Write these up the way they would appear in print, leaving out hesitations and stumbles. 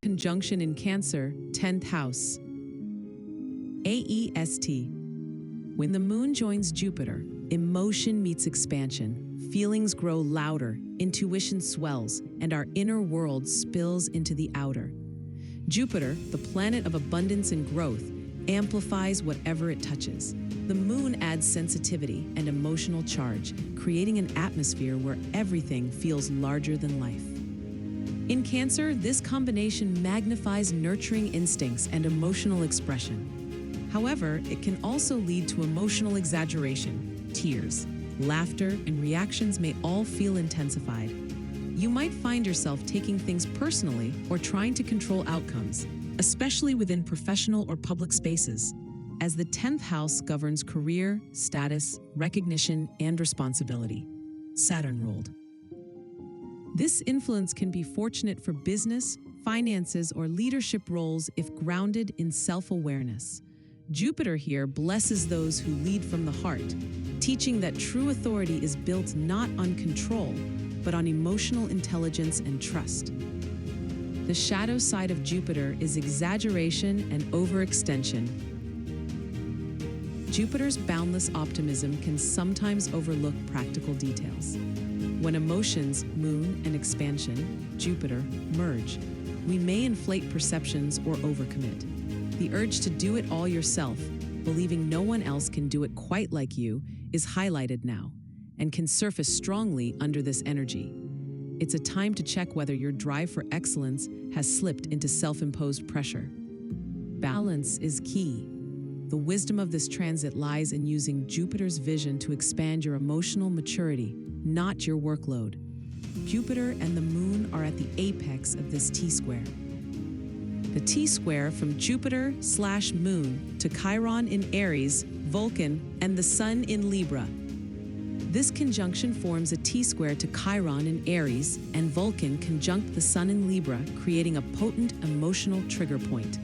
conjunction in Cancer, 10th house. AEST. When the moon joins Jupiter, emotion meets expansion, feelings grow louder, intuition swells, and our inner world spills into the outer. Jupiter, the planet of abundance and growth, amplifies whatever it touches. The moon adds sensitivity and emotional charge, creating an atmosphere where everything feels larger than life. In Cancer, this combination magnifies nurturing instincts and emotional expression. However, it can also lead to emotional exaggeration. Tears, laughter, and reactions may all feel intensified. You might find yourself taking things personally or trying to control outcomes, especially within professional or public spaces, as the 10th house governs career, status, recognition, and responsibility. Saturn ruled. This influence can be fortunate for business, finances, or leadership roles if grounded in self-awareness. Jupiter here blesses those who lead from the heart, teaching that true authority is built not on control, but on emotional intelligence and trust. The shadow side of Jupiter is exaggeration and overextension. Jupiter's boundless optimism can sometimes overlook practical details. When emotions, moon, and expansion, Jupiter, merge, we may inflate perceptions or overcommit. The urge to do it all yourself, believing no one else can do it quite like you, is highlighted now and can surface strongly under this energy. It's a time to check whether your drive for excellence has slipped into self-imposed pressure. Balance is key. The wisdom of this transit lies in using Jupiter's vision to expand your emotional maturity, not your workload. Jupiter and the moon are at the apex of this T-square. The T-square from Jupiter/Moon to Chiron in Aries, Vulcan, and the Sun in Libra. This conjunction forms a T-square to Chiron in Aries and Vulcan conjunct the Sun in Libra, creating a potent emotional trigger point.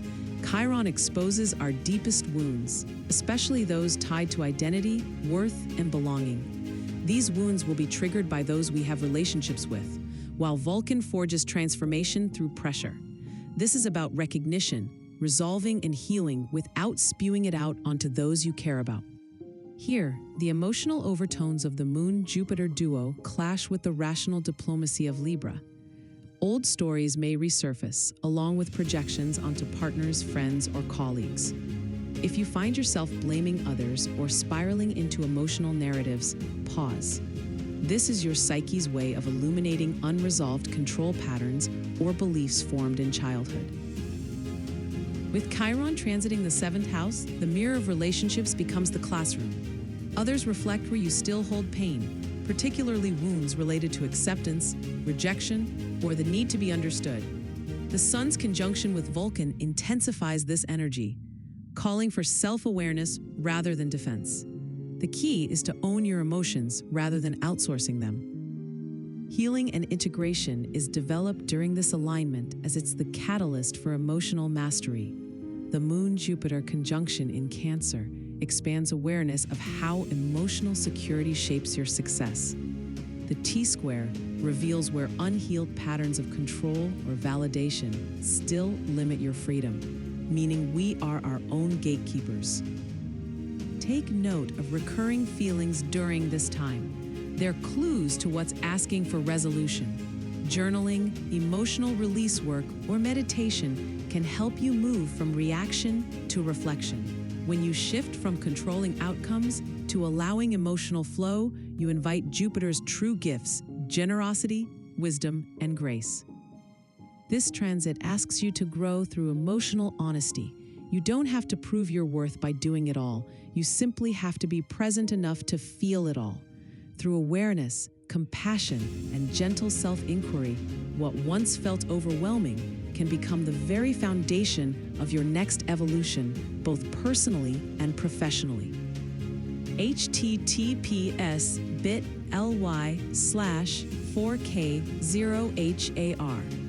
Chiron exposes our deepest wounds, especially those tied to identity, worth, and belonging. These wounds will be triggered by those we have relationships with, while Vulcan forges transformation through pressure. This is about recognition, resolving and healing without spewing it out onto those you care about. Here, the emotional overtones of the Moon-Jupiter duo clash with the rational diplomacy of Libra. Old stories may resurface, along with projections onto partners, friends, or colleagues. If you find yourself blaming others or spiraling into emotional narratives, pause. This is your psyche's way of illuminating unresolved control patterns or beliefs formed in childhood. With Chiron transiting the 7th house, the mirror of relationships becomes the classroom. Others reflect where you still hold pain, particularly wounds related to acceptance, rejection, or the need to be understood. The Sun's conjunction with Vulcan intensifies this energy, calling for self-awareness rather than defense. The key is to own your emotions rather than outsourcing them. Healing and integration is developed during this alignment as it's the catalyst for emotional mastery. The Moon-Jupiter conjunction in Cancer expands awareness of how emotional security shapes your success. The T-square reveals where unhealed patterns of control or validation still limit your freedom, meaning we are our own gatekeepers. Take note of recurring feelings during this time. They're clues to what's asking for resolution. Journaling, emotional release work, or meditation can help you move from reaction to reflection. When you shift from controlling outcomes to allowing emotional flow, you invite Jupiter's true gifts, generosity, wisdom, and grace. This transit asks you to grow through emotional honesty. You don't have to prove your worth by doing it all. You simply have to be present enough to feel it all. Through awareness, compassion, and gentle self-inquiry, what once felt overwhelming can become the very foundation of your next evolution, both personally and professionally. https://bit.ly/4k0HAR